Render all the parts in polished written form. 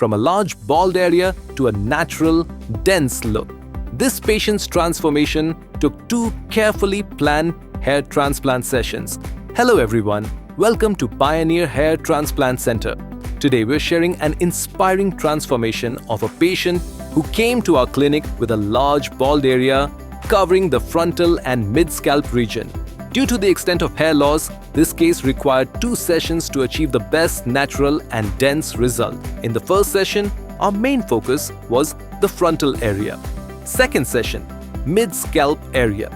from a large bald area to a natural, dense look. This patient's transformation took 2 carefully planned hair transplant sessions. Hello everyone, welcome to Pioneer Hair Transplant Center. Today we're sharing an inspiring transformation of a patient who came to our clinic with a large bald area covering the frontal and mid-scalp region. Due to the extent of hair loss, this case required 2 sessions to achieve the best natural and dense result. In the first session, our main focus was the frontal area. Second session, mid-scalp area.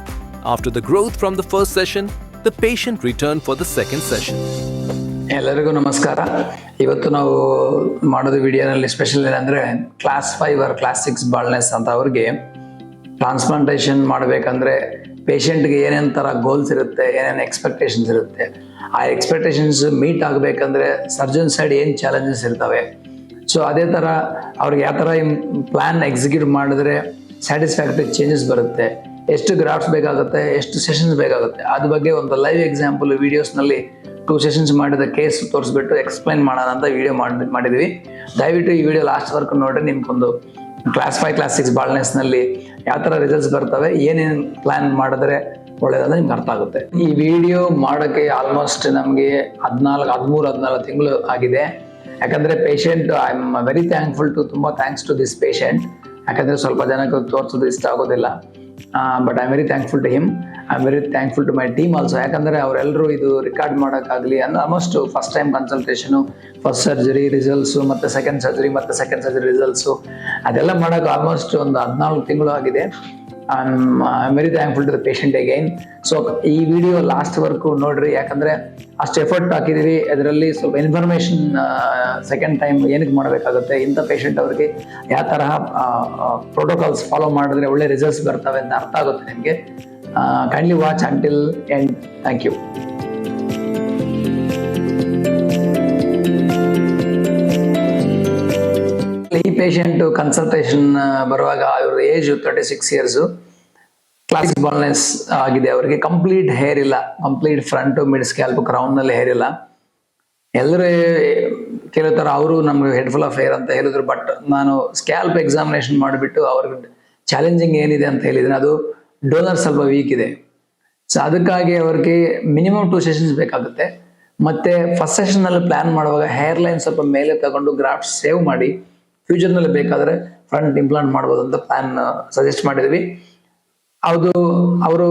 After the growth from the first session, the patient returned for the second session. ಎಲ್ಲರಿಗೂ ನಮಸ್ಕಾರ. ಇವತ್ತು ನಾವು ಮಾಡೋದು ವಿಡಿಯೋನಲ್ಲಿ special ಏನಂದರೆ class 5 R class 6 baldness ಅಂತ ಅವ್ರಿಗೆ transplantation ಮಾಡಬೇಕಂದ್ರೆ ಪೇಷಂಟ್ಗೆ ಏನೇನು ಥರ ಗೋಲ್ಸ್ ಇರುತ್ತೆ, ಏನೇನು ಎಕ್ಸ್ಪೆಕ್ಟೇಷನ್ಸ್ ಇರುತ್ತೆ, ಆ ಎಕ್ಸ್ಪೆಕ್ಟೇಷನ್ಸ್ ಮೀಟ್ ಆಗಬೇಕಂದ್ರೆ ಸರ್ಜನ್ ಸೈಡ್ ಏನು ಚಾಲೆಂಜಸ್ ಇರ್ತವೆ. ಸೊ ಅದೇ ಥರ ಅವ್ರಿಗೆ ಯಾವ ಥರ ಪ್ಲ್ಯಾನ್ ಎಕ್ಸಿಕ್ಯೂಟ್ ಮಾಡಿದ್ರೆ ಸ್ಯಾಟಿಸ್ಫ್ಯಾಕ್ಟರಿ ಚೇಂಜಸ್ ಬರುತ್ತೆ, ಎಷ್ಟು ಗ್ರಾಫ್ಸ್ ಬೇಕಾಗುತ್ತೆ, ಎಷ್ಟು ಸೆಷನ್ಸ್ ಬೇಕಾಗುತ್ತೆ, ಅದ್ರ ಬಗ್ಗೆ ಒಂದು ಲೈವ್ ಎಕ್ಸಾಂಪಲ್ ವೀಡಿಯೋಸ್ನಲ್ಲಿ 2 ಸೆಷನ್ಸ್ ಮಾಡಿದ ಕೇಸ್ ತೋರಿಸ್ಬಿಟ್ಟು ಎಕ್ಸ್ಪ್ಲೈನ್ ಮಾಡೋಣ ಅಂತ ವಿಡಿಯೋ ಮಾಡಿದ್ವಿ. ದಯವಿಟ್ಟು ಈ ವಿಡಿಯೋ ಲಾಸ್ಟ್ ವರ್ಕ್ ನೋಡ್ರಿ, ನಿಮ್ಗೊಂದು ಕ್ಲಾಸ್ 5 ಕ್ಲಾಸ್ 6 ಬಾಲ್ನೆಸ್ನಲ್ಲಿ ಯಾವ ಥರ ರಿಸಲ್ಟ್ಸ್ ಬರ್ತವೆ, ಏನೇನು ಪ್ಲ್ಯಾನ್ ಮಾಡಿದ್ರೆ ಒಳ್ಳೇದಂದ್ರೆ ನಿಮ್ಗೆ ಅರ್ಥ ಆಗುತ್ತೆ. ಈ ವಿಡಿಯೋ ಮಾಡೋಕ್ಕೆ ಆಲ್ಮೋಸ್ಟ್ ನಮಗೆ 13-14 ತಿಂಗಳು ಆಗಿದೆ. ಯಾಕಂದರೆ patient I am very thankful to, ತುಂಬ ಥ್ಯಾಂಕ್ಸ್ ಟು ದಿಸ್ ಪೇಷಂಟ್. ಯಾಕಂದರೆ ಸ್ವಲ್ಪ ಜನಕ್ಕೆ ತೋರಿಸೋದು ಇಷ್ಟ ಆಗೋದಿಲ್ಲ, but I am very thankful to him. I am very thankful to my team also. ಯಾಕಂದರೆ ಅವರೆಲ್ಲರೂ ಇದು ರೆಕಾರ್ಡ್ ಮಾಡೋಕ್ಕಾಗಲಿ ಅಂದ್ರೆ almost first time consultation, first surgery results ಮತ್ತು ಸೆಕೆಂಡ್ ಸರ್ಜರಿ ರಿಸಲ್ಟ್ಸು ಅದೆಲ್ಲ ಮಾಡೋಕೆ ಆಲ್ಮೋಸ್ಟ್ ಒಂದು 14 ತಿಂಗಳು ಆಗಿದೆ. I am very thankful to the patient again. So ಈ ವಿಡಿಯೋ ಲಾಸ್ಟ್ ವರ್ಕು ನೋಡ್ರಿ, ಯಾಕಂದರೆ ಅಷ್ಟು ಎಫರ್ಟ್ ಹಾಕಿದ್ದೀವಿ. ಅದರಲ್ಲಿ ಸ್ವಲ್ಪ ಇನ್ಫಾರ್ಮೇಷನ್ ಸೆಕೆಂಡ್ ಟೈಮ್ ಏನಕ್ಕೆ ಮಾಡಬೇಕಾಗುತ್ತೆ, ಇಂಥ ಪೇಷಂಟ್ ಅವ್ರಿಗೆ ಯಾವ ತರಹ ಪ್ರೋಟೋಕಾಲ್ಸ್ ಫಾಲೋ ಮಾಡಿದ್ರೆ ಒಳ್ಳೆ ರಿಸಲ್ಟ್ಸ್ ಬರ್ತವೆ ಅಂತ ಅರ್ಥ ಆಗುತ್ತೆ ನಿಮಗೆ. Kindly watch until end. Thank you. ಈ ಪೇಷಂಟು ಕನ್ಸಲ್ಟೇಷನ್ ಬರುವಾಗ ಇವ್ರ ಏಜ್ 36 ಇಯರ್ಸು, ಕ್ಲಾಸಿಕ್ ಬಾಲ್ನೆಸ್ ಆಗಿದೆ. ಅವರಿಗೆ ಕಂಪ್ಲೀಟ್ ಹೇರ್ ಇಲ್ಲ, ಕಂಪ್ಲೀಟ್ ಫ್ರಂಟು ಮಿಡ್ ಸ್ಕ್ಯಾಲ್ಪ್ ಕ್ರೌನ್ನಲ್ಲಿ ಹೇರ್ ಇಲ್ಲ. ಎಲ್ಲರೂ ಕೇಳ್ತಾರೆ, ಅವರು ನಮ್ಗೆ ಹೆಡ್ ಫುಲ್ ಆಫ್ ಹೇರ್ ಅಂತ ಹೇಳಿದ್ರು. ಬಟ್ ನಾನು ಸ್ಕ್ಯಾಲ್ಪ್ ಎಕ್ಸಾಮಿನೇಷನ್ ಮಾಡಿಬಿಟ್ಟು ಅವ್ರಿಗೆ ಚಾಲೆಂಜಿಂಗ್ ಏನಿದೆ ಅಂತ ಹೇಳಿದ್ರೆ ಅದು ಡೋನರ್ ಸ್ವಲ್ಪ ವೀಕ್ ಇದೆ. ಸೊ ಅದಕ್ಕಾಗಿ ಅವ್ರಿಗೆ ಮಿನಿಮಮ್ 2 ಸೆಷನ್ಸ್ ಬೇಕಾಗುತ್ತೆ. ಮತ್ತು ಫಸ್ಟ್ ಸೆಷನ್ನಲ್ಲಿ ಪ್ಲ್ಯಾನ್ ಮಾಡುವಾಗ ಹೇರ್ ಲೈನ್ ಸ್ವಲ್ಪ ಮೇಲೆ ತಗೊಂಡು ಗ್ರಾಫ್ಟ್ ಸೇವ್ ಮಾಡಿ ಫ್ಯೂಚರ್ನಲ್ಲಿ ಬೇಕಾದರೆ ಫ್ರಂಟ್ ಇಂಪ್ಲಾಂಟ್ ಮಾಡ್ಬೋದು ಅಂತ ಪ್ಲ್ಯಾನ್ ಸಜೆಸ್ಟ್ ಮಾಡಿದ್ವಿ. ಅವರು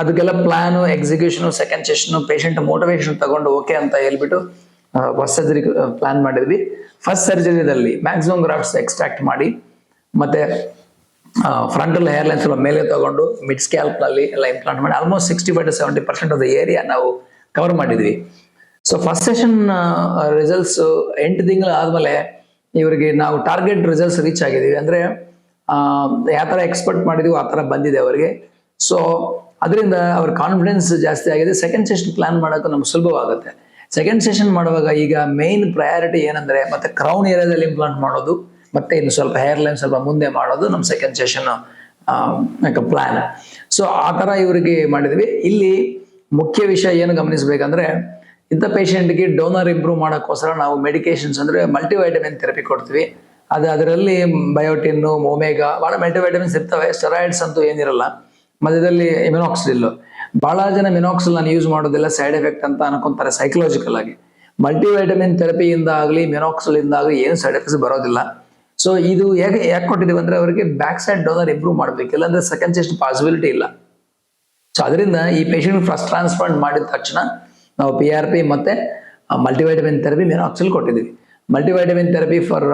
ಅದಕ್ಕೆಲ್ಲ plan, execution, second session, patient motivation ತಗೊಂಡು ಓಕೆ ಅಂತ ಹೇಳ್ಬಿಟ್ಟು ಫಸ್ಟ್ ಸರ್ಜರಿ ಪ್ಲ್ಯಾನ್ ಮಾಡಿದ್ವಿ. ಫಸ್ಟ್ ಸರ್ಜರಿದಲ್ಲಿ ಮ್ಯಾಕ್ಸಿಮಮ್ ಗ್ರಾಫ್ಟ್ಸ್ ಎಕ್ಸ್ಟ್ರಾಕ್ಟ್ ಮಾಡಿ ಮತ್ತು ಫ್ರಂಟಲ್ ಹೇರ್ ಲೈನ್ ಸ್ವಲ್ಪ ಮೇಲೆ ತಗೊಂಡು ಮಿಡ್ ಸ್ಕ್ಯಾಲ್ಪ್ನಲ್ಲಿ ಎಲ್ಲ ಇಂಪ್ಲಾಂಟ್ ಮಾಡಿ almost 65 to 70% of the area ನಾವು ಕವರ್ ಮಾಡಿದ್ವಿ. ಸೊ ಫಸ್ಟ್ ಸೆಷನ್ ರಿಸಲ್ಟ್ಸು 8 ತಿಂಗಳು ಆದಮೇಲೆ ಇವರಿಗೆ ನಾವು ಟಾರ್ಗೆಟ್ ರಿಸಲ್ಟ್ಸ್ ರೀಚ್ ಆಗಿದ್ದೀವಿ. ಅಂದರೆ ಯಾವ ಥರ ಎಕ್ಸ್ಪೆಕ್ಟ್ ಮಾಡಿದೀವಿ ಆ ಥರ ಬಂದಿದೆ ಅವರಿಗೆ. ಸೊ ಅದರಿಂದ ಅವ್ರ ಕಾನ್ಫಿಡೆನ್ಸ್ ಜಾಸ್ತಿ ಆಗಿದೆ. ಸೆಕೆಂಡ್ ಸೆಷನ್ ಪ್ಲ್ಯಾನ್ ಮಾಡೋಕ್ಕೂ ನಮ್ಗೆ ಸುಲಭವಾಗುತ್ತೆ. ಸೆಕೆಂಡ್ ಸೆಷನ್ ಮಾಡುವಾಗ ಈಗ ಮೇನ್ ಪ್ರಯಾರಿಟಿ ಏನಂದರೆ ಮತ್ತೆ ಕ್ರೌನ್ ಏರಿಯಾದಲ್ಲಿ ಇಂಪ್ಲಾಂಟ್ ಮಾಡೋದು, ಮತ್ತೆ ಇನ್ನು ಸ್ವಲ್ಪ ಹೇರ್ ಲೈನ್ ಸ್ವಲ್ಪ ಮುಂದೆ ಮಾಡೋದು ನಮ್ಮ ಸೆಕೆಂಡ್ ಸೆಷನ್ ಪ್ಲ್ಯಾನ್. ಸೊ ಆ ಥರ ಇವರಿಗೆ ಮಾಡಿದ್ವಿ. ಇಲ್ಲಿ ಮುಖ್ಯ ವಿಷಯ ಏನು ಗಮನಿಸಬೇಕಂದ್ರೆ, ಇಂಥ ಪೇಷಂಟ್ಗೆ ಡೋನರ್ ಇಂಪ್ರೂವ್ ಮಾಡೋಕ್ಕೋಸ್ಕರ ನಾವು ಮೆಡಿಕೇಶನ್ಸ್ ಅಂದರೆ ಮಲ್ಟಿವೈಟಮಿನ್ ಥೆರಪಿ ಕೊಡ್ತೀವಿ. ಅದರಲ್ಲಿ ಬಯೋಟಿನ್ನು, ಒಮೆಗಾ, ಭಾಳ ಮಲ್ಟಿವೈಟಮಿನ್ಸ್ ಇರ್ತವೆ. ಸ್ಟೆರಾಯ್ಡ್ಸ್ ಅಂತೂ ಏನಿರಲ್ಲ. ಮಧ್ಯದಲ್ಲಿ ಮಿನಾಕ್ಸಿಲ್, ಭಾಳ ಜನ ಮಿನಾಕ್ಸಿಲ್ ನಾನು ಯೂಸ್ ಮಾಡೋದಿಲ್ಲ, ಸೈಡ್ ಎಫೆಕ್ಟ್ ಅಂತ ಅನ್ಕೊಂತಾರೆ ಸೈಕಲಾಜಿಕಲ್ ಆಗಿ. ಮಲ್ಟಿವೈಟಮಿನ್ ಥೆರಪಿಯಿಂದ ಆಗಲಿ ಮಿನಾಕ್ಸಿಲಿಂದ ಆಗಲಿ ಏನು ಸೈಡ್ ಎಫೆಕ್ಟ್ಸ್ ಬರೋದಿಲ್ಲ. ಸೊ ಇದು ಯಾಕೆ ಕೊಟ್ಟಿದ್ದೀವಿ ಅಂದರೆ ಅವರಿಗೆ ಬ್ಯಾಕ್ ಸೈಡ್ ಡೋನರ್ ಇಂಪ್ರೂವ್ ಮಾಡಬೇಕು, ಇಲ್ಲಾಂದರೆ ಸೆಕೆಂಡ್ ಸೆಷನ್ ಪಾಸಿಬಿಲಿಟಿ ಇಲ್ಲ. ಸೊ ಅದರಿಂದ ಈ ಪೇಷಂಟ್ ಫಸ್ಟ್ ಟ್ರಾನ್ಸ್ಪ್ಲಾಂಟ್ ಮಾಡಿದ ತಕ್ಷಣ ನಾವು PRP ಮತ್ತು ಮಲ್ಟಿವೈಟಮಿನ್ ಥೆರಪಿ ಮಿನಾಕ್ಸಿಲ್ ಕೊಟ್ಟಿದ್ದೀವಿ. ಮಲ್ಟಿವೈಟಮಿನ್ ಥೆರಪಿ ಫಾರ್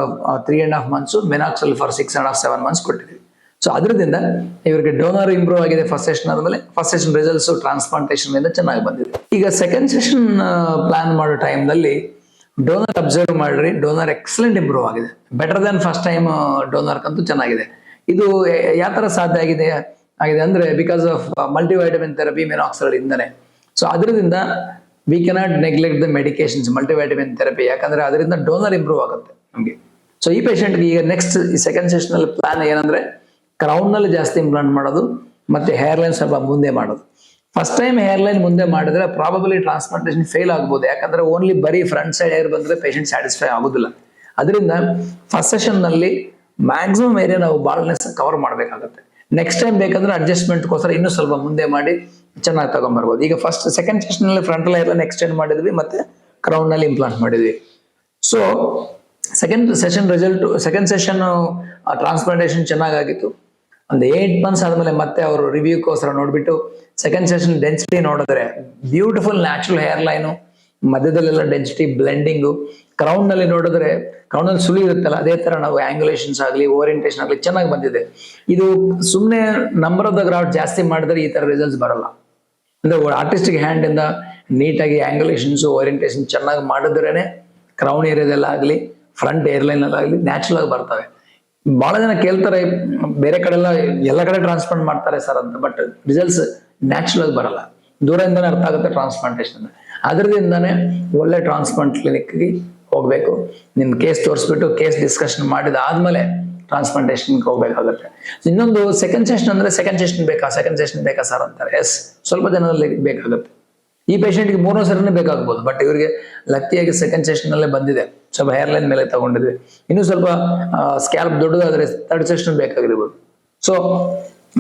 3.5 months, ಮಿನಾಕ್ಸಿಲ್ ಫಾರ್ 6.5-7 months ಕೊಟ್ಟಿದ್ದೀವಿ. ಸೊ ಅದರಿಂದ ಇವರಿಗೆ ಡೋನರ್ ಇಂಪ್ರೂವ್ ಆಗಿದೆ ಫಸ್ಟ್ ಸೆಷನ್ ಆದಮೇಲೆ. ಫಸ್ಟ್ ಸೆಷನ್ ರಿಸಲ್ಟ್ಸು ಟ್ರಾನ್ಸ್ಪ್ಲಾಂಟೇಷನ್ ಚೆನ್ನಾಗಿ ಬಂದಿದೆ. ಈಗ ಸೆಕೆಂಡ್ ಸೆಷನ್ ಪ್ಲ್ಯಾನ್ ಮಾಡೋ ಟೈಮ್ನಲ್ಲಿ ಡೋನರ್ ಅಬ್ಸರ್ವ್ ಮಾಡಿರಿ, ಡೋನರ್ ಎಕ್ಸಲೆಂಟ್ ಇಂಪ್ರೂವ್ ಆಗಿದೆ, ಬೆಟರ್ ದೆನ್ ಫಸ್ಟ್ ಟೈಮ್ ಡೋನರ್ಕಂತೂ ಚೆನ್ನಾಗಿದೆ. ಇದು ಯಾವ ಥರ ಸಾಧ್ಯ ಆಗಿದೆ ಅಂದರೆ ಬಿಕಾಸ್ ಆಫ್ ಮಲ್ಟಿವೈಟಮಿನ್ ಥೆರಪಿ ಮಿನಾಕ್ಸಿಲ್ ಇಂದನೇ. ಸೊ ಅದರಿಂದ we cannot neglect the medications, multivitamin therapy, ಯಾಕಂದರೆ ಅದರಿಂದ ಡೋನರ್ ಇಂಪ್ರೂವ್ ಆಗುತ್ತೆ ನಮಗೆ. ಸೊ ಈ ಪೇಷಂಟ್ಗೆ ಈಗ ನೆಕ್ಸ್ಟ್ ಈ ಸೆಕೆಂಡ್ ಸೆಷನಲ್ಲಿ ಪ್ಲ್ಯಾನ್ ಏನಂದರೆ ಕ್ರೌನ್ನಲ್ಲಿ ಜಾಸ್ತಿ ಇಂಪ್ಲಾಂಟ್ ಮಾಡೋದು ಮತ್ತು ಹೇರ್ ಲೈನ್ ಸ್ವಲ್ಪ ಮುಂದೆ ಮಾಡೋದು. ಫಸ್ಟ್ ಟೈಮ್ ಹೇರ್ ಲೈನ್ ಮುಂದೆ ಮಾಡಿದ್ರೆ ಪ್ರಾಬಬಲಿ ಟ್ರಾನ್ಸ್ಪ್ಲಾಂಟೇಷನ್ ಫೇಲ್ ಆಗ್ಬೋದು. ಯಾಕಂದರೆ ಓನ್ಲಿ ಬರೀ ಫ್ರಂಟ್ ಸೈಡ್ ಹೇರ್ ಬಂದರೆ ಪೇಷಂಟ್ ಸ್ಯಾಟಿಸ್ಫೈ ಆಗೋದಿಲ್ಲ. ಅದರಿಂದ ಫಸ್ಟ್ ಸೆಷನ್ನಲ್ಲಿ ಮ್ಯಾಕ್ಸಿಮಮ್ ಏರಿಯಾ ನಾವು ಬಾಲ್ನೆಸ್ ಕವರ್ ಮಾಡಬೇಕಾಗುತ್ತೆ. ನೆಕ್ಸ್ಟ್ ಟೈಮ್ ಬೇಕಂದ್ರೆ ಅಡ್ಜಸ್ಟ್ಮೆಂಟ್ಗೋಸ್ಕರ ಇನ್ನೂ ಸ್ವಲ್ಪ ಮುಂದೆ ಮಾಡಿ ಚೆನ್ನಾಗಿ ತಗೊಂಡ್ಬರ್ಬೋದು. ಈಗ ಸೆಕೆಂಡ್ ಸೆಷನ್ನಲ್ಲಿ ಫ್ರಂಟಲ್ ಏರ್ಲೈನ್ ಎಕ್ಸ್ಟೆಂಡ್ ಮಾಡಿದ್ವಿ ಮತ್ತೆ ಕ್ರೌನ್ ನಲ್ಲಿ ಇಂಪ್ಲಾಂಟ್ ಮಾಡಿದ್ವಿ. ಸೊ ಸೆಕೆಂಡ್ ಸೆಷನ್ ಟ್ರಾನ್ಸ್ಪ್ಲಾಂಟೇಶನ್ ಚೆನ್ನಾಗಿತ್ತು. ಒಂದು 8 months ಆದ್ಮೇಲೆ ಮತ್ತೆ ಅವರು ರಿವ್ಯೂಗೋಸ್ಕರ ನೋಡ್ಬಿಟ್ಟು ಸೆಕೆಂಡ್ ಸೆಷನ್ ಡೆನ್ಸಿಟಿ ನೋಡಿದ್ರೆ ಬ್ಯೂಟಿಫುಲ್ ನ್ಯಾಚುರಲ್ ಹೇರ್ ಲೈನು, ಮಧ್ಯದಲ್ಲೆಲ್ಲ ಡೆನ್ಸಿಟಿ ಬ್ಲೆಂಡಿಂಗು, ಕ್ರೌನ್ ನಲ್ಲಿ ನೋಡಿದ್ರೆ ಕ್ರೌನ್ ಅಲ್ಲಿ ಸುಳಿ ಇರುತ್ತಲ್ಲ ಅದೇ ತರ ನಾವು ಆಂಗ್ಯುಲೇಷನ್ಸ್ ಆಗಲಿ ಓರಿಯಂಟೇಷನ್ ಆಗಲಿ ಚೆನ್ನಾಗಿ ಬಂದಿದೆ. ಇದು ಸುಮ್ಮನೆ ನಂಬರ್ ಆಫ್ ದ ಗ್ರಾಫ್ಟ್ ಜಾಸ್ತಿ ಮಾಡಿದ್ರೆ ಈ ತರ ರಿಸಲ್ಟ್ಸ್ ಬರಲ್ಲ. ಅಂದ್ರೆ ಆರ್ಟಿಸ್ಟಿಕ್ ಹ್ಯಾಂಡ್ ಇಂದ ನೀಟಾಗಿ ಆಂಗ್ಯುಲೇಷನ್ಸ್ ಓರಿಯಂಟೇಷನ್ ಚೆನ್ನಾಗಿ ಮಾಡಿದ್ರೇನೆ ಕ್ರೌನ್ ಏರಿಯಾದಲ್ಲ ಆಗಲಿ ಫ್ರಂಟ್ ಏರ್ಲೈನ್ ಅಲ್ಲಾಗಲಿ ನ್ಯಾಚುರಲ್ ಆಗಿ ಬರ್ತವೆ. ಬಹಳ ಜನ ಕೇಳ್ತಾರೆ ಬೇರೆ ಕಡೆ ಎಲ್ಲ ಕಡೆ ಟ್ರಾನ್ಸ್ಪ್ಲಾಂಟ್ ಮಾಡ್ತಾರೆ ಸರ್ ಅಂತ, ಬಟ್ ರಿಸಲ್ಟ್ಸ್ ನ್ಯಾಚುರಲ್ ಆಗಿ ಬರಲ್ಲ. ದೂರದಿಂದನೇ ಅರ್ಥ ಆಗುತ್ತೆ ಟ್ರಾನ್ಸ್ಪ್ಲಾಂಟೇಷನ್. ಅದರಿಂದಾನೇ ಒಳ್ಳೆ ಟ್ರಾನ್ಸ್ಪ್ಲಾಂಟ್ ಕ್ಲಿನಿಕ್ಗೆ ಹೋಗ್ಬೇಕು. ನಿಮ್ ಕೇಸ್ ತೋರಿಸ್ಬಿಟ್ಟು ಕೇಸ್ ಡಿಸ್ಕಷನ್ ಮಾಡಿದಾದ್ಮೇಲೆ ಟ್ರಾನ್ಸ್ಪ್ಲಾಂಟೇಷನ್ಗೆ ಹೋಗ್ಬೇಕಾಗುತ್ತೆ. ಇನ್ನೊಂದು ಸೆಕೆಂಡ್ ಸೆಷನ್ ಬೇಕಾ ಸರ್ ಅಂತಾರೆ. ಎಸ್, ಸ್ವಲ್ಪ ಜನರಲ್ಲಿ ಬೇಕಾಗುತ್ತೆ. ಈ ಪೇಷಂಟ್ಗೆ 3ನೇ ಸೆಷನ್ ಬೇಕಾಗ್ಬೋದು, ಬಟ್ ಇವರಿಗೆ ಲಕ್ಕಿಯಾಗಿ ಸೆಕೆಂಡ್ ಸೆಷನ್ ಅಲ್ಲೇ ಬಂದಿದೆ, ಸ್ವಲ್ಪ ಹೇರ್ ಲೈನ್ ಮೇಲೆ ತಗೊಂಡಿದ್ವಿ. ಇನ್ನು ಸ್ವಲ್ಪ ಸ್ಕ್ಯಾಲ್ಪ್ ದೊಡ್ಡದಾದ್ರೆ 3rd ಸೆಷನ್ ಬೇಕಾಗಿರ್ಬೋದು. ಸೊ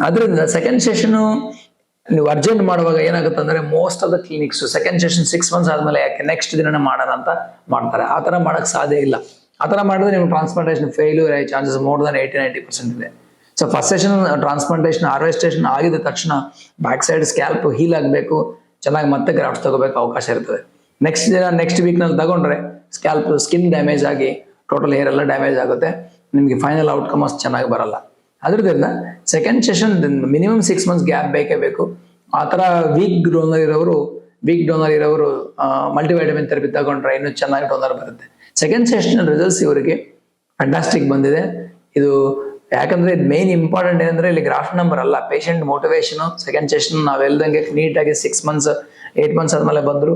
ಅದರಿಂದ ಸೆಕೆಂಡ್ ಸೆಷನ್ ನೀವು ಅರ್ಜೆಂಟ್ ಮಾಡುವಾಗ ಏನಾಗುತ್ತೆ ಅಂದ್ರೆ most of the clinics second session 6 months ಆದ್ಮೇಲೆ ಯಾಕೆ ನೆಕ್ಸ್ಟ್ ದಿನನೇ ಮಾಡೋಣ ಅಂತ ಮಾಡ್ತಾರೆ. ಆ ತರ ಮಾಡಕ್ ಸಾಧ್ಯ ಇಲ್ಲ. ಆ ತರ ಮಾಡಿದ್ರೆ ನಿಮ್ಗೆ ಟ್ರಾನ್ಸ್ಪ್ಲಾಂಟೇಷನ್ ಫೇಲ್ಯೂರ್ ಆಗಿ ಚಾನ್ಸಸ್ ಮೋರ್ ದನ್ 80-90% ಇದೆ. ಸೊ ಫಸ್ಟ್ ಸೆಷನ್ ಟ್ರಾನ್ಸ್ಪ್ಲಾಂಟೇಷನ್ ಹಾರ್ವೆಸ್ಟೇಷನ್ ಆಗಿದ ತಕ್ಷಣ ಬ್ಯಾಕ್ ಸೈಡ್ ಸ್ಕ್ಯಾಲ್ಪ್ ಹೀಲ್ ಆಗಬೇಕು, ಚೆನ್ನಾಗಿ ಮತ್ತೆ ಗ್ರಾಫ್ಟ್ಸ್ ತಗೋಬೇಕು ಅವಕಾಶ ಇರ್ತದೆ. ನೆಕ್ಸ್ಟ್ ವೀಕ್ ನಲ್ಲಿ ತಗೊಂಡ್ರೆ ಸ್ಕ್ಯಾಲ್ಪ್ ಸ್ಕಿನ್ ಡ್ಯಾಮೇಜ್ ಆಗಿ ಟೋಟಲ್ ಹೇರ್ ಎಲ್ಲ ಡ್ಯಾಮೇಜ್ ಆಗುತ್ತೆ, ನಿಮ್ಗೆ ಫೈನಲ್ ಔಟ್ಕಮ್ ಅಷ್ಟು ಚೆನ್ನಾಗಿ ಬರಲ್ಲ. ಅದರಿಂದ second session minimum 6 months gap ಬೇಕೇ ಬೇಕು. ಆ ತರ ವೀಕ್ ಡೋನರ್ ಇರೋರು ಮಲ್ಟಿವೈಟಮಿನ್ ಥೆರಪಿ ತಗೊಂಡ್ರೆ ಇನ್ನೂ ಚೆನ್ನಾಗಿ ಡೋನರ್ ಬರುತ್ತೆ. ಸೆಕೆಂಡ್ ಸೆಷನ್ ರಿಸಲ್ಟ್ಸ್ ಇವರಿಗೆ ಫ್ಯಾಂಟಾಸ್ಟಿಕ್ ಬಂದಿದೆ. ಇದು ಯಾಕಂದ್ರೆ ಮೇನ್ ಇಂಪಾರ್ಟೆಂಟ್ ಏನಂದ್ರೆ ಇಲ್ಲಿ ಗ್ರಾಫ್ ನಂಬರ್ ಅಲ್ಲ, ಪೇಷಂಟ್ ಮೋಟಿವೇಶನ್. ಸೆಕೆಂಡ್ ಸೆಷನ್ ನಾವೆಲ್ದಂಗೆ ನೀಟಾಗಿ 6 months 8 months ಆದ್ಮೇಲೆ ಬಂದ್ರು,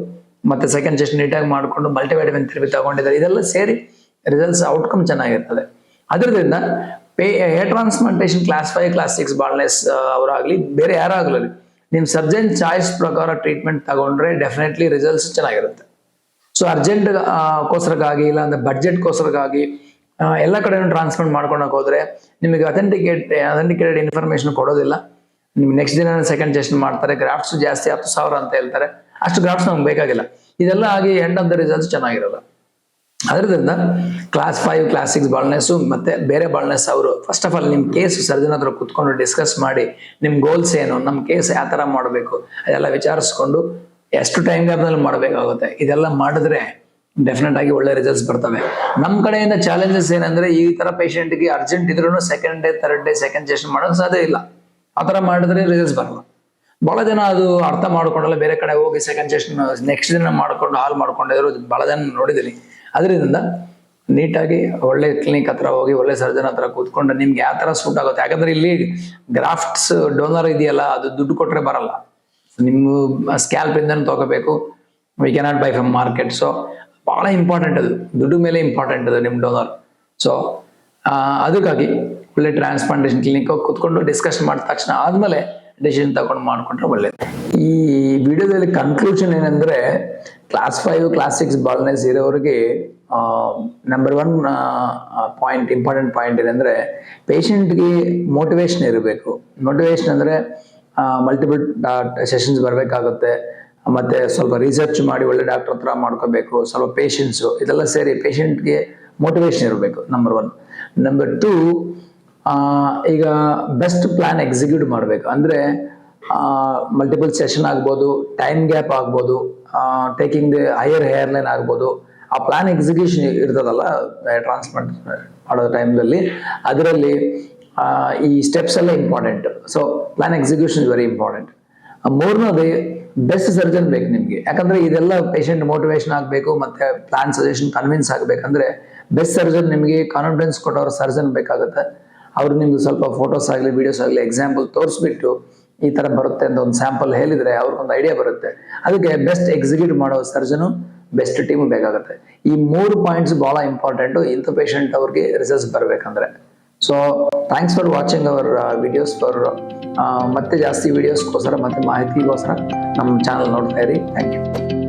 ಮತ್ತೆ ಸೆಕೆಂಡ್ ಸೆಷನ್ ನೀಟಾಗಿ ಮಾಡ್ಕೊಂಡು ಮಲ್ಟಿವೈಟಮಿನ್ ಥೆರಪಿ ತಗೊಂಡಿದ್ದಾರೆ. ಇದೆಲ್ಲ ಸೇರಿ ರಿಸಲ್ಟ್ಸ್ ಔಟ್ಕಮ್ ಚೆನ್ನಾಗಿರ್ತದೆ. ಅದರಿಂದ hair transplantation class 5 class 6 baldness ಅವರಾಗ್ಲಿ ಬೇರೆ ಯಾರಾಗ್ಲಿ ನಿಮ್ ಸರ್ಜನ್ ಚಾಯ್ಸ್ ಪ್ರಕಾರ ಟ್ರೀಟ್ಮೆಂಟ್ ತಗೊಂಡ್ರೆ ಡೆಫಿನೆಟ್ಲಿ ರಿಸಲ್ಟ್ಸ್ ಚೆನ್ನಾಗಿರುತ್ತೆ. ಸೊ ಅರ್ಜೆಂಟ್ ಕೋಸ್ಕರಕ್ಕಾಗಿ ಇಲ್ಲ ಅಂದ್ರೆ ಬಡ್ಜೆಟ್ಗೋಸ್ಕರಕ್ಕಾಗಿ ಎಲ್ಲ ಕಡೆನೂ ಟ್ರಾನ್ಸ್ಪ್ಲಾಂಟ್ ಮಾಡ್ಕೊಳಕ್ ಹೋದ್ರೆ ನಿಮಗೆ ಅಥೆಂಟಿಕೇಟೆಡ್ ಇನ್ಫಾರ್ಮೇಶನ್ ಕೊಡೋದಿಲ್ಲ. ನಿಮ್ಗೆ ನೆಕ್ಸ್ಟ್ ದಿನ ಸೆಕೆಂಡ್ ಸೆಷನ್ ಮಾಡ್ತಾರೆ, ಗ್ರಾಫ್ಟ್ಸ್ ಜಾಸ್ತಿ 10,000 ಅಂತ ಹೇಳ್ತಾರೆ. ಅಷ್ಟು ಗ್ರಾಫ್ಟ್ಸ್ ನಮ್ಗೆ ಬೇಕಾಗಿಲ್ಲ. ಇದೆಲ್ಲ ಆಗಿ ಎಂಡ್ ಆಫ್ ದ ರಿಸಲ್ಟ್ಸ್ ಚೆನ್ನಾಗಿರಲ್ಲ. ಅದರಿಂದ ಕ್ಲಾಸ್ 5 ಕ್ಲಾಸ್ 6 ಬಾಲ್ನೆಸ್ ಮತ್ತೆ ಬೇರೆ ಬಾಲ್ನೆಸ್ ಅವರು ಫಸ್ಟ್ ಆಫ್ ಆಲ್ ನಿಮ್ ಕೇಸ್ ಸರ್ಜನ್ ಹತ್ರ ಕುತ್ಕೊಂಡು ಡಿಸ್ಕಸ್ ಮಾಡಿ ನಿಮ್ ಗೋಲ್ಸ್ ಏನು, ನಮ್ ಕೇಸ್ ಯಾವ ತರ ಮಾಡಬೇಕು ಅದೆಲ್ಲ ವಿಚಾರಿಸ್ಕೊಂಡು ಎಷ್ಟು ಟೈಮ್ ಗ್ಯಾಪ್ನಲ್ಲಿ ಮಾಡಬೇಕಾಗುತ್ತೆ. ಇದೆಲ್ಲ ಮಾಡಿದ್ರೆ ಡೆಫಿನೆಟ್ ಆಗಿ ಒಳ್ಳೆ ರಿಸಲ್ಟ್ಸ್ ಬರ್ತವೆ. ನಮ್ ಕಡೆಯಿಂದ ಚಾಲೆಂಜಸ್ ಏನಂದ್ರೆ ಈ ತರ ಪೇಷಂಟ್ಗೆ ಅರ್ಜೆಂಟ್ ಇದ್ರೂ second day 3rd day second session ಮಾಡೋದು ಸಾಧ್ಯ ಇಲ್ಲ. ಆ ತರ ಮಾಡಿದ್ರೆ ರಿಸಲ್ಟ್ಸ್ ಬರಲ್ಲ. ಬಹಳ ಜನ ಅದು ಅರ್ಥ ಮಾಡ್ಕೊಂಡಲ್ಲ, ಬೇರೆ ಕಡೆ ಹೋಗಿ ಸೆಕೆಂಡ್ ಸೆಷನ್ ನೆಕ್ಸ್ಟ್ ದಿನ ಮಾಡ್ಕೊಂಡು ಹಾಲ್ ಮಾಡ್ಕೊಂಡಿದ್ರು ಬಹಳ ಜನ ನೋಡಿದ್ದೀನಿ. ಅದರಿಂದ ನೀಟಾಗಿ ಒಳ್ಳೆ ಕ್ಲಿನಿಕ್ ಹತ್ರ ಹೋಗಿ ಒಳ್ಳೆ ಸರ್ಜನ್ ಹತ್ರ ಕೂತ್ಕೊಂಡು ನಿಮ್ಗೆ ಯಾವ ತರ ಸೂಟ್ ಆಗುತ್ತೆ. ಯಾಕಂದ್ರೆ ಇಲ್ಲಿ ಗ್ರಾಫ್ಟ್ಸ್ ಡೋನರ್ ಇದೆಯಲ್ಲ ಅದು ದುಡ್ಡು ಕೊಟ್ರೆ ಬರಲ್ಲ, ನಿಮ್ಮ ಸ್ಕ್ಯಾಲ್ಪ್ ಇಂದನೂ ತಗೋಬೇಕು. We cannot by from market. So ಬಹಳ ಇಂಪಾರ್ಟೆಂಟ್ ಅದು, ದುಡ್ಡು ಮೇಲೆ ಇಂಪಾರ್ಟೆಂಟ್ ಅದು ನಿಮ್ ಡೋನರ್. ಸೊ ಅದಕ್ಕಾಗಿ ಒಳ್ಳೆ ಟ್ರಾನ್ಸ್ಪ್ಲಾಂಟೇಷನ್ ಕ್ಲಿನಿಕ್ ಹೋಗಿ ಕೂತ್ಕೊಂಡು ಡಿಸ್ಕಷನ್ ಮಾಡಿದ ತಕ್ಷಣ ಆದ್ಮೇಲೆ ಡಿಸಿಷನ್ ತಗೊಂಡು ಮಾಡ್ಕೊಂಡ್ರೆ ಒಳ್ಳೇದು. ಈ ವಿಡಿಯೋದಲ್ಲಿ ಕನ್ಕ್ಲೂಷನ್ ಏನಂದ್ರೆ ಕ್ಲಾಸ್ 5 ಕ್ಲಾಸ್ 6 ಬಾಲ್ನೆಸ್ ಇರೋರಿಗೆ ನಂಬರ್ 1 ಇಂಪಾರ್ಟೆಂಟ್ ಪಾಯಿಂಟ್ ಏನಂದ್ರೆ ಪೇಷಂಟ್ಗೆ ಮೋಟಿವೇಶನ್ ಇರಬೇಕು. ಮೋಟಿವೇಶನ್ ಅಂದ್ರೆ ಮಲ್ಟಿಪಲ್ ಸೆಷನ್ಸ್ ಬರಬೇಕಾಗುತ್ತೆ, ಮತ್ತೆ ಸ್ವಲ್ಪ ರಿಸರ್ಚ್ ಮಾಡಿ ಒಳ್ಳೆ ಡಾಕ್ಟರ್ ಹತ್ರ ಮಾಡ್ಕೋಬೇಕು, ಸ್ವಲ್ಪ ಪೇಷನ್ಸು, ಇದೆಲ್ಲ ಸೇರಿ ಪೇಷಂಟ್ಗೆ ಮೋಟಿವೇಶನ್ ಇರಬೇಕು ನಂಬರ್ 1. ನಂಬರ್ 2 ಈಗ ಬೆಸ್ಟ್ ಪ್ಲಾನ್ ಎಕ್ಸಿಕ್ಯೂಟ್ ಮಾಡಬೇಕು. ಅಂದ್ರೆ ಮಲ್ಟಿಪಲ್ ಸೆಷನ್ ಆಗ್ಬೋದು, ಟೈಮ್ ಗ್ಯಾಪ್ ಆಗ್ಬೋದು, ಟೇಕಿಂಗ್ ಹೈಯರ್ ಹೇರ್ ಲೈನ್ ಆಗ್ಬೋದು. ಆ ಪ್ಲಾನ್ ಎಕ್ಸಿಕ್ಯೂಷನ್ ಇರ್ತದಲ್ಲ ಟ್ರಾನ್ಸ್ಪ್ಲಾಂಟ್ ಮಾಡೋ ಟೈಮ್ದಲ್ಲಿ, ಅದರಲ್ಲಿ ಈ ಸ್ಟೆಪ್ಸ್ ಎಲ್ಲ important. So plan execution is very important. ಮೂರನೇದು ಬೆಸ್ಟ್ ಸರ್ಜನ್ ಬೇಕು ನಿಮ್ಗೆ. ಯಾಕಂದ್ರೆ ಇದೆಲ್ಲ ಪೇಷಂಟ್ ಮೋಟಿವೇಶನ್ ಆಗ್ಬೇಕು, ಮತ್ತೆ ಪ್ಲಾನ್ ಸಜೆಷನ್ ಕನ್ವಿನ್ಸ್ ಆಗ್ಬೇಕಂದ್ರೆ ಬೆಸ್ಟ್ ಸರ್ಜನ್ ನಿಮಗೆ ಕಾನ್ಫಿಡೆನ್ಸ್ ಕೊಟ್ಟವ್ರ ಸರ್ಜನ್ ಬೇಕಾಗುತ್ತೆ. ಅವ್ರು ನಿಮ್ಗೆ ಸ್ವಲ್ಪ ಫೋಟೋಸ್ ಆಗಲಿ ವಿಡಿಯೋಸ್ ಆಗಲಿ ಎಕ್ಸಾಂಪಲ್ ತೋರಿಸ್ಬಿಟ್ಟು ಈ ತರ ಬರುತ್ತೆ ಅಂತ ಒಂದು ಸ್ಯಾಂಪಲ್ ಹೇಳಿದ್ರೆ ಅವ್ರಿಗೊಂದು ಐಡಿಯಾ ಬರುತ್ತೆ. ಅದಕ್ಕೆ ಬೆಸ್ಟ್ ಎಕ್ಸಿಕ್ಯೂಟ್ ಮಾಡೋ ಸರ್ಜನು ಬೆಸ್ಟ್ ಟೀಮ್ ಬೇಕಾಗುತ್ತೆ. ಈ 3 ಪಾಯಿಂಟ್ಸ್ ಬಹಳ ಇಂಪಾರ್ಟೆಂಟ್ ಇಂಥ ಪೇಷಂಟ್ ಅವ್ರಿಗೆ ರಿಸಲ್ಟ್ಸ್ ಬರ್ಬೇಕಂದ್ರೆ. So thanks for watching our videos. ಮತ್ತೆ ಜಾಸ್ತಿ ವಿಡಿಯೋಸ್ಗೋಸ್ಕರ ಮತ್ತೆ ಮಾಹಿತಿಗೋಸ್ಕರ ನಮ್ಮ ಚಾನಲ್ ನೋಡ್ತಾ ಇರಿ. Thank you.